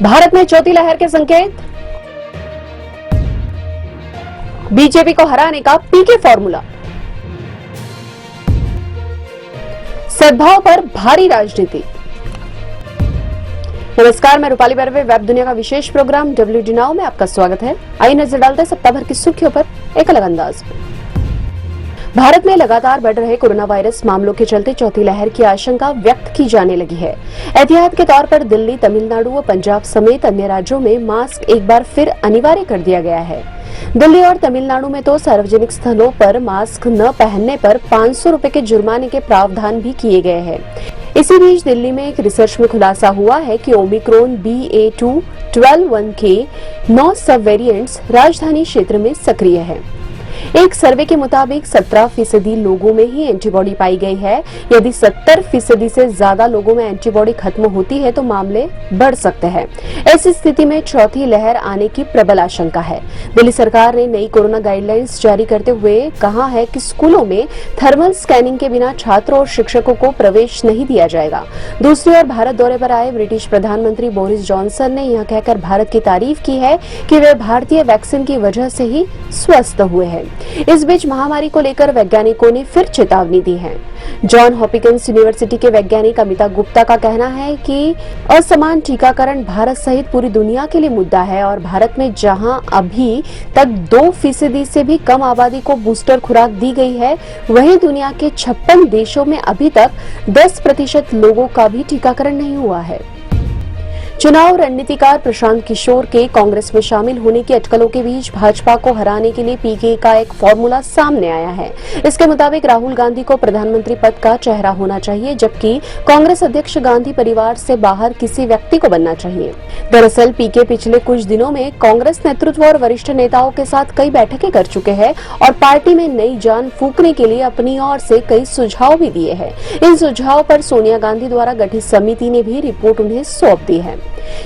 भारत में चौथी लहर के संकेत, बीजेपी को हराने का पीके फॉर्मूला, सद्भाव पर भारी राजनीति। नमस्कार, मैं रूपाली बर्वे। वेब दुनिया का विशेष प्रोग्राम WD नाउ में आपका स्वागत है। आइए नजर डालते हैं सप्ताह भर की सुर्खियों पर एक अलग अंदाज में। भारत में लगातार बढ़ रहे कोरोना वायरस मामलों के चलते चौथी लहर की आशंका व्यक्त की जाने लगी है। एहतियात के तौर पर दिल्ली, तमिलनाडु व पंजाब समेत अन्य राज्यों में मास्क एक बार फिर अनिवार्य कर दिया गया है। दिल्ली और तमिलनाडु में तो सार्वजनिक स्थलों पर मास्क न पहनने पर 500 रुपए के जुर्माने के प्रावधान भी किए गए हैं। इसी बीच दिल्ली में एक रिसर्च में खुलासा हुआ है कि ओमिक्रॉन BA.2.12 के 9 सब वेरिएंट्स राजधानी क्षेत्र में सक्रिय है। एक सर्वे के मुताबिक 17% लोगों में ही एंटीबॉडी पाई गई है। यदि 70% से ज्यादा लोगों में एंटीबॉडी खत्म होती है तो मामले बढ़ सकते हैं। ऐसी स्थिति में चौथी लहर आने की प्रबल आशंका है। दिल्ली सरकार ने नई कोरोना गाइडलाइंस जारी करते हुए कहा है कि स्कूलों में थर्मल स्कैनिंग के बिना छात्रों और शिक्षकों को प्रवेश नहीं दिया जाएगा। दूसरी ओर भारत दौरे पर आए ब्रिटिश प्रधानमंत्री बोरिस जॉनसन ने यह कहकर भारत की तारीफ की है कि वे भारतीय वैक्सीन की वजह से ही स्वस्थ हुए हैं। इस बीच महामारी को लेकर वैज्ञानिकों ने फिर चेतावनी दी है। जॉन हॉपकिंस यूनिवर्सिटी के वैज्ञानिक अमिता गुप्ता का कहना है कि असमान टीकाकरण भारत सहित पूरी दुनिया के लिए मुद्दा है और भारत में जहां अभी तक 2% से भी कम आबादी को बूस्टर खुराक दी गई है, वहीं दुनिया के 56 देशों में अभी तक 10% लोगों का भी टीकाकरण नहीं हुआ है। चुनाव रणनीतिकार प्रशांत किशोर के कांग्रेस में शामिल होने की अटकलों के बीच भाजपा को हराने के लिए पीके का एक फॉर्मूला सामने आया है। इसके मुताबिक राहुल गांधी को प्रधानमंत्री पद का चेहरा होना चाहिए, जबकि कांग्रेस अध्यक्ष गांधी परिवार से बाहर किसी व्यक्ति को बनना चाहिए। दरअसल पीके पिछले कुछ दिनों में कांग्रेस नेतृत्व और वरिष्ठ नेताओं के साथ कई बैठकें कर चुके हैं और पार्टी में नई जान फूंकने के लिए अपनी ओर से कई सुझाव भी दिए हैं। इन सुझाव पर सोनिया गांधी द्वारा गठित समिति ने भी रिपोर्ट उन्हें सौंप दी है।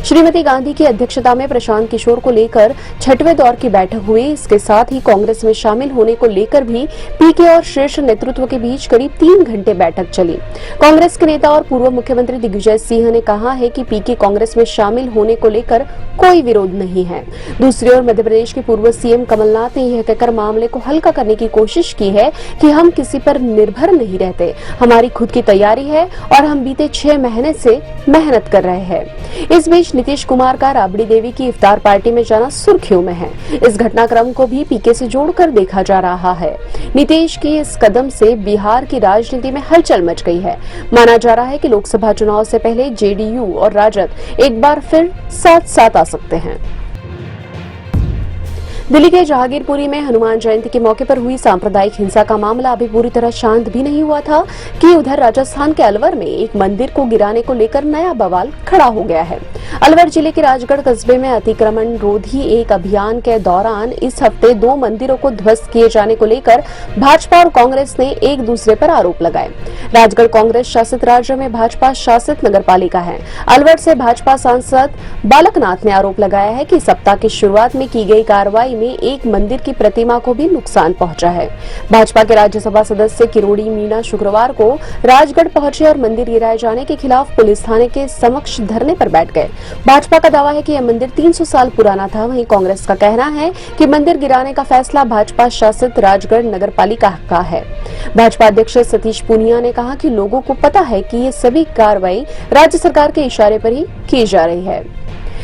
श्रीमती गांधी की अध्यक्षता में प्रशांत किशोर को लेकर 6वें दौर की बैठक हुई। इसके साथ ही कांग्रेस में शामिल होने को लेकर भी पीके और शीर्ष नेतृत्व के बीच करीब 3 घंटे बैठक चली। कांग्रेस के नेता और पूर्व मुख्यमंत्री दिग्विजय सिंह ने कहा है कि पीके कांग्रेस में शामिल होने को लेकर कोई विरोध नहीं है। दूसरी ओर मध्य प्रदेश के पूर्व सीएम कमलनाथ ने यह कहकर मामले को हल्का करने की कोशिश की है कि हम किसी पर निर्भर नहीं रहते, हमारी खुद की तैयारी है और हम बीते 6 महीने से मेहनत कर रहे हैं। इस बीच नीतीश कुमार का राबड़ी देवी की इफ्तार पार्टी में जाना सुर्खियों में है। इस घटनाक्रम को भी पीके से जोड़कर देखा जा रहा है। नीतीश की इस कदम से बिहार की राजनीति में हलचल मच गई है। माना जा रहा है कि लोकसभा चुनाव से पहले JDU और राजद एक बार फिर साथ साथ आ सकते हैं। दिल्ली के जहांगीरपुरी में हनुमान जयंती के मौके पर हुई सांप्रदायिक हिंसा का मामला अभी पूरी तरह शांत भी नहीं हुआ था कि उधर राजस्थान के अलवर में एक मंदिर को गिराने को लेकर नया बवाल खड़ा हो गया है। अलवर जिले के राजगढ़ कस्बे में अतिक्रमण रोधी एक अभियान के दौरान इस हफ्ते 2 मंदिरों को ध्वस्त किए जाने को लेकर भाजपा और कांग्रेस ने एक दूसरे पर आरोप लगाए। राजगढ़ कांग्रेस शासित राज्य में भाजपा शासित नगरपालिका है। अलवर से भाजपा सांसद बालकनाथ ने आरोप लगाया है कि सप्ताह की शुरुआत में की गई कार्रवाई में एक मंदिर की प्रतिमा को भी नुकसान पहुंचा है। भाजपा के राज्यसभा सदस्य किरोड़ी मीणा शुक्रवार को राजगढ़ पहुंचे और मंदिर गिराए जाने के खिलाफ पुलिस थाने के समक्ष धरने पर बैठ गए। भाजपा का दावा है कि यह मंदिर 300 साल पुराना था। वहीं कांग्रेस का कहना है कि मंदिर गिराने का फैसला भाजपा शासित राजगढ़ नगरपालिका का है। भाजपा अध्यक्ष सतीश पूनिया ने कहा कि लोगों को पता है कि ये सभी कार्रवाई राज्य सरकार के इशारे पर ही की जा रही है।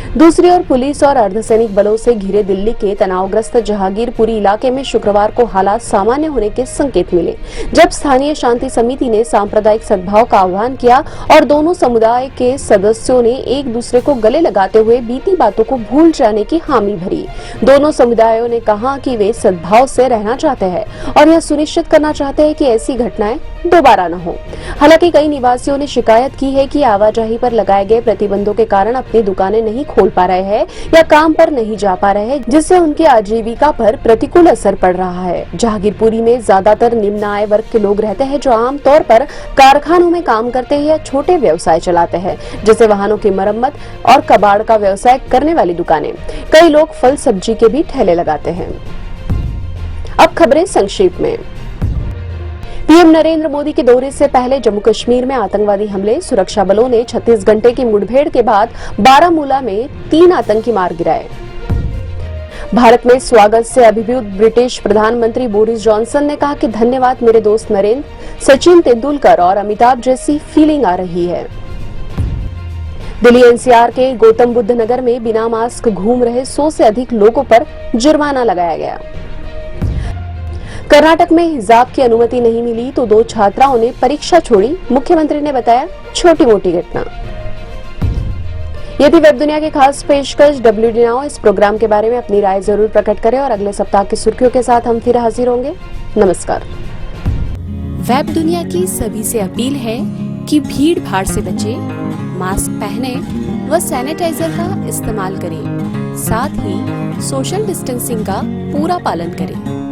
दूसरी ओर पुलिस और अर्धसैनिक बलों से घिरे दिल्ली के तनावग्रस्त जहांगीरपुरी इलाके में शुक्रवार को हालात सामान्य होने के संकेत मिले, जब स्थानीय शांति समिति ने सांप्रदायिक सद्भाव का आह्वान किया और दोनों समुदाय के सदस्यों ने एक दूसरे को गले लगाते हुए बीती बातों को भूल जाने की हामी भरी। दोनों समुदायों ने कहा कि वे सद्भाव से रहना चाहते हैं और यह सुनिश्चित करना चाहते हैं कि ऐसी घटनाएं दोबारा न हो। हालांकि कई निवासियों ने शिकायत की है कि आवाजाही पर लगाए गए प्रतिबंधों के कारण अपनी दुकानें नहीं खोल पा रहे हैं या काम पर नहीं जा पा रहे हैं, जिससे उनकी आजीविका पर प्रतिकूल असर पड़ रहा है। जहांगीरपुरी में ज्यादातर निम्न आय वर्ग के लोग रहते हैं, जो आमतौर पर कारखानों में काम करते हैं या छोटे व्यवसाय चलाते हैं, जैसे वाहनों की मरम्मत और कबाड़ का व्यवसाय करने वाली दुकानें। कई लोग फल सब्जी के भी ठेले लगाते हैं। अब खबरें संक्षेप में। पीएम नरेंद्र मोदी के दौरे से पहले जम्मू कश्मीर में आतंकवादी हमले, सुरक्षा बलों ने 36 घंटे की मुठभेड़ के बाद बारामूला में 3 आतंकी मार गिराए। भारत में स्वागत से अभिभूत ब्रिटिश प्रधानमंत्री बोरिस जॉनसन ने कहा कि धन्यवाद मेरे दोस्त नरेंद्र, सचिन तेंदुलकर और अमिताभ जैसी फीलिंग आ रही है। दिल्ली एनसीआर के गौतम बुद्ध नगर में बिना मास्क घूम रहे 100 से अधिक लोगों पर जुर्माना लगाया गया। कर्नाटक में हिजाब की अनुमति नहीं मिली तो 2 छात्राओं ने परीक्षा छोड़ी, मुख्यमंत्री ने बताया छोटी मोटी घटना। ये थी वेब दुनिया की खास पेशकश WD नाउ। इस प्रोग्राम के बारे में अपनी राय जरूर प्रकट करें और अगले सप्ताह की सुर्खियों के साथ हम फिर हाजिर होंगे। नमस्कार। वेब दुनिया की सभी से अपील है कि भीड़ भाड़ से बचें, मास्क पहने व सैनिटाइजर का इस्तेमाल करें, साथ ही सोशल डिस्टेंसिंग का पूरा पालन करें।